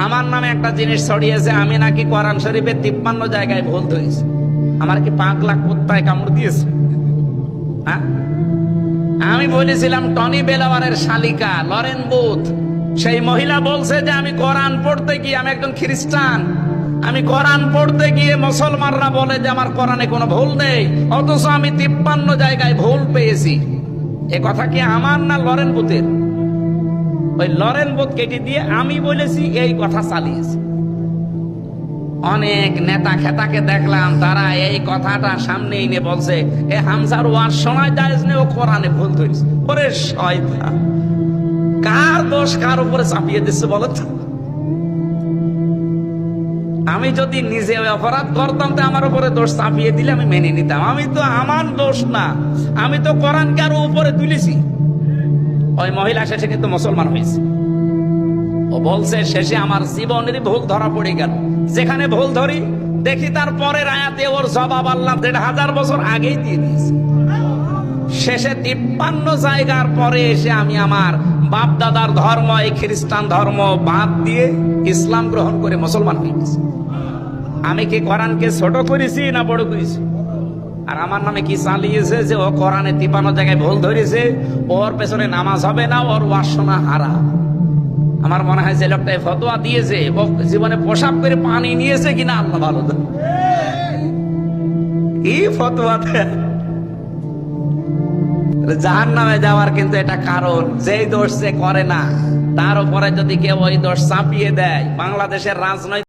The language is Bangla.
আমার নামে একটা জিনিস ছড়িয়েছে, আমি নাকি কোরআন শরীফে 53 জায়গায় ভুল ধরেছি। আমার কি পাগলা কুত্তায় কামড় দিয়েছে? হ্যাঁ, আমি বলেছিলাম টনি বেলাওয়ারের শালিকা লরেন বুথ, সেই মহিলা বলছে যে আমি কোরআন পড়তে গিয়ে, আমি একজন খ্রিস্টান, আমি কোরআন পড়তে গিয়ে মুসলমানরা বলে যে আমার কোরআনে কোনো ভুল নেই, অথচ আমি 53 জায়গায় ভুল পেয়েছি। এ কথা কি আমার না লরেন বুথের? ওই লরেন বুথ কেটে দিয়ে আমি বলেছি, এই কথা চালিয়েছি। অনেক নেতা খেতাকে দেখলাম তারা এই কথাটা সামনে এনে বলছে, এ হামজার ওয়াজ শোনায় যায় না, ও কোরআনে ভুল ধরেছে। ওরে শয়তান, কার দোষ কার উপরে চাপিয়ে দিচ্ছে বলো তো? আমি যদি নিজে অপরাধ করতাম তো আমার উপরে দোষ চাপিয়ে দিলে আমি মেনে নিতাম। আমি তো, আমার দোষ না, আমি তো কোরআনকে আরো উপরে তুলেছি। ওই মহিলা শেষে কিন্তু মুসলমান হয়েছে। ও বলছে শেষে আমার জীবনের ভুল ধরা পড়ে গেল। যেখানে ভুল ধরি দেখি তার পরের আয়াতে ওর জবাব আল্লাহ 1500 বছর আগেই দিয়ে দিয়েছে। শেষে 53 জায়গার পরে এসে আমি আমার বাপ দাদার ধর্ম, এই খ্রিস্টান ধর্ম বাদ দিয়ে ইসলাম গ্রহণ করে মুসলমান হয়ে গেছি। আমি কি কোরআনকে ছোট করেছি না বড় করেছি? আর আমার নামে কি চালিয়েছে যে ও কোরআনে 53 জায়গায় ভুল ধরেছে, ওর পেছনে নামাজ হবে না, ওর ওয়াজ শোনা হারাম। আমার মনে হয় যে লোকটা ফতোয়া দিয়েছে, জীবনে পেশাব করে পানি নিয়েছে কিনা আল্লাহ ভালো জানে। কি ফতোয়া দেয়! জাহান্নামে যাওয়ার কিন্তু এটা কারণ, যেই দোষ সে করে না তার উপরে যদি কেউ ওই দোষ চাপিয়ে দেয়, বাংলাদেশের রাজনৈতিক